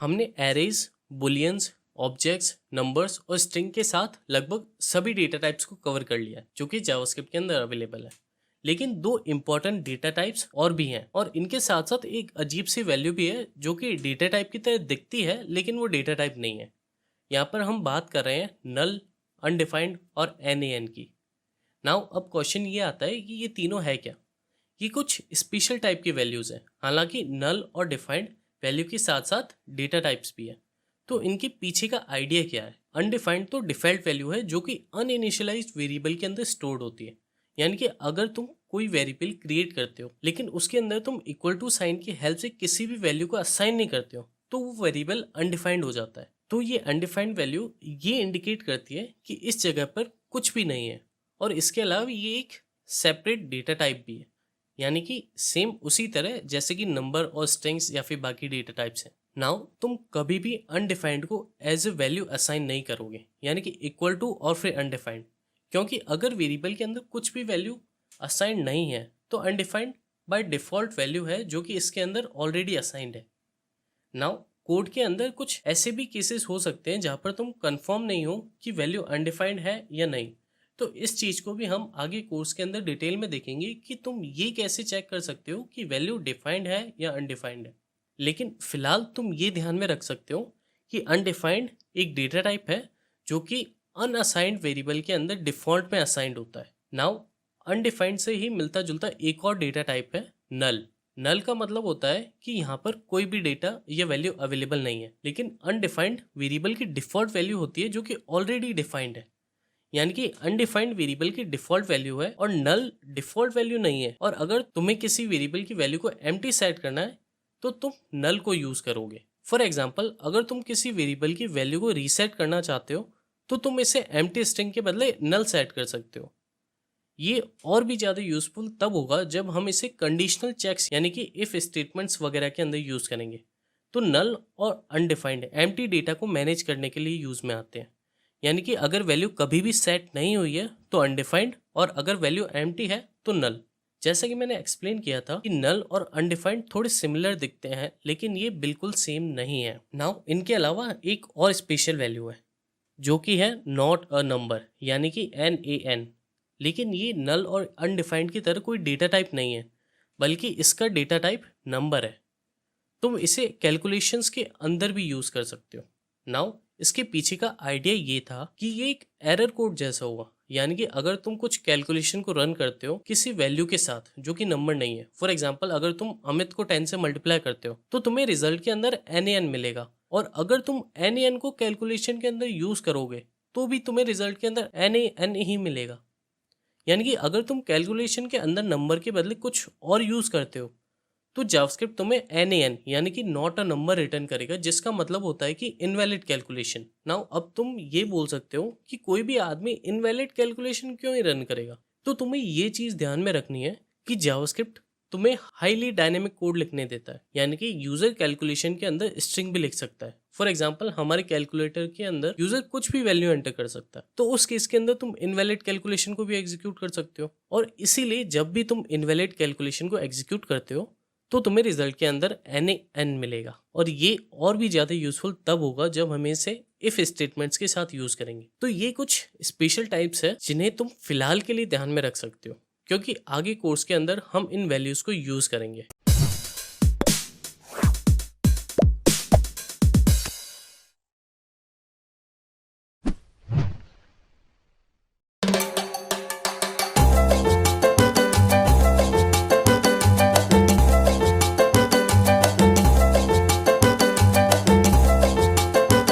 हमने arrays, bullions, objects, numbers और string के साथ लगभग सभी डेटा टाइप्स को कवर कर लिया है जो कि जावास्क्रिप्ट के अंदर अवेलेबल है। लेकिन दो इंपॉर्टेंट डेटा टाइप्स और भी हैं और इनके साथ साथ एक अजीब सी वैल्यू भी है जो कि डेटा टाइप की तरह दिखती है लेकिन वो डेटा टाइप नहीं है। यहाँ पर हम बात कर रहे हैं नल, अनडिफाइंड और एन की। नाउ अब क्वेश्चन ये आता है कि ये तीनों है क्या। ये कुछ स्पेशल टाइप की वैल्यूज़ हैं, हालांकि नल और डिफाइंड वैल्यू के साथ साथ डेटा टाइप्स भी है। तो इनके पीछे का आइडिया क्या है। अनडिफाइंड तो डिफ़ॉल्ट वैल्यू है जो कि अनइनिशियलाइज्ड वेरिएबल के अंदर स्टोर्ड होती है। यानी कि अगर तुम कोई वेरिएबल क्रिएट करते हो लेकिन उसके अंदर तुम इक्वल टू साइन की हेल्प से किसी भी वैल्यू को असाइन नहीं करते हो तो वो वेरिएबल अनडिफाइंड हो जाता है। तो ये अनडिफाइंड वैल्यू ये इंडिकेट करती है कि इस जगह पर कुछ भी नहीं है और इसके अलावा ये एक सेपरेट डेटा टाइप भी है। यानी कि सेम उसी तरह जैसे कि नंबर और स्ट्रिंग्स या फिर बाकी डेटा टाइप्स हैं। नाउ तुम कभी भी अनडिफाइंड को एज ए वैल्यू असाइन नहीं करोगे, यानी कि इक्वल टू और फिर अनडिफाइंड, क्योंकि अगर वेरिएबल के अंदर कुछ भी वैल्यू असाइंड नहीं है तो अनडिफाइंड बाय डिफ़ॉल्ट वैल्यू है जो कि इसके अंदर ऑलरेडी असाइंड है। नाउ कोड के अंदर कुछ ऐसे भी केसेस हो सकते हैं जहाँ पर तुम कंफर्म नहीं हो कि वैल्यू अनडिफाइंड है या नहीं। तो इस चीज़ को भी हम आगे कोर्स के अंदर डिटेल में देखेंगे कि तुम ये कैसे चेक कर सकते हो कि वैल्यू डिफाइंड है या अनडिफाइंड है। लेकिन फिलहाल तुम ये ध्यान में रख सकते हो कि अनडिफाइंड एक डेटा टाइप है जो कि अनअसाइंड वेरिएबल के अंदर डिफॉल्ट में असाइंड होता है। नाउ अनडिफाइंड से ही मिलता जुलता एक और डेटा टाइप है नल। नल का मतलब होता है कि यहाँ पर कोई भी डेटा या वैल्यू अवेलेबल नहीं है, लेकिन अनडिफाइंड वेरिएबल की डिफॉल्ट वैल्यू होती है जो कि ऑलरेडी डिफाइंड है। यानी कि अनडिफाइंड वेरिएबल की डिफॉल्ट वैल्यू है और नल डिफॉल्ट वैल्यू नहीं है। और अगर तुम्हें किसी वेरिएबल की वैल्यू को एम्प्टी सेट करना है तो तुम नल को यूज करोगे। फॉर एग्जांपल, अगर तुम किसी वेरिएबल की वैल्यू को रीसेट करना चाहते हो तो तुम इसे एम्प्टी स्ट्रिंग के बदले नल सेट कर सकते हो। ये और भी ज़्यादा यूजफुल तब होगा जब हम इसे कंडीशनल चेक्स यानी कि इफ स्टेटमेंट्स वगैरह के अंदर यूज़ करेंगे। तो नल और अनडिफाइंड एम्प्टी डेटा को मैनेज करने के लिए यूज़ में आते हैं। यानी कि अगर वैल्यू कभी भी सेट नहीं हुई है तो अनडिफाइंड, और अगर वैल्यू एम्प्टी है तो नल। जैसा कि मैंने एक्सप्लेन किया था कि नल और अनडिफाइंड थोड़े सिमिलर दिखते हैं लेकिन ये बिल्कुल सेम नहीं है। नाउ इनके अलावा एक और स्पेशल वैल्यू है जो कि है नॉट अ नंबर, यानी कि NaN। लेकिन ये नल और अनडिफाइंड की तरह कोई डेटा टाइप नहीं है, बल्कि इसका डेटा टाइप नंबर है। तुम इसे कैलकुलेशंस के अंदर भी यूज़ कर सकते हो। नाउ इसके पीछे का आइडिया ये था कि ये एक एरर कोड जैसा होगा। यानी कि अगर तुम कुछ कैलकुलेशन को रन करते हो किसी वैल्यू के साथ जो कि नंबर नहीं है, फॉर एग्जांपल अगर तुम अमित को 10 से मल्टीप्लाई करते हो तो तुम्हें रिजल्ट के अंदर NaN मिलेगा, और अगर तुम NaN को कैलकुलेशन के अंदर यूज़ करोगे तो भी तुम्हें रिजल्ट के अंदर NaN ही मिलेगा। यानी कि अगर तुम कैलकुलेशन के अंदर नंबर के बदले कुछ और यूज़ करते हो तो जावास्क्रिप्ट तुम्हें NaN यानी कि नॉट अ नंबर रिटर्न करेगा, जिसका मतलब होता है कि इनवैलिड कैलकुलेशन। नाउ अब तुम ये बोल सकते हो कि कोई भी आदमी इनवैलिड कैलकुलेशन क्यों ही रन करेगा। तो तुम्हें ये चीज़ ध्यान में रखनी है कि जावास्क्रिप्ट तुम्हें हाईली डायनेमिक कोड लिखने देता है, यानी कि यूजर कैलकुलेशन के अंदर स्ट्रिंग भी लिख सकता है। फॉर एग्जाम्पल, हमारे कैलकुलेटर के अंदर यूजर कुछ भी वैल्यू एंटर कर सकता है, तो उस केस के अंदर तुम इनवैलिड कैलकुलेशन को भी एग्जीक्यूट कर सकते हो। और इसीलिए जब भी तुम इनवैलिड कैलकुलेशन को एग्जीक्यूट करते हो तो तुम्हें रिजल्ट के अंदर NaN मिलेगा। और ये और भी ज़्यादा यूजफुल तब होगा जब हम इसे इफ स्टेटमेंट्स के साथ यूज़ करेंगे। तो ये कुछ स्पेशल टाइप्स है जिन्हें तुम फिलहाल के लिए ध्यान में रख सकते हो, क्योंकि आगे कोर्स के अंदर हम इन वैल्यूज़ को यूज़ करेंगे।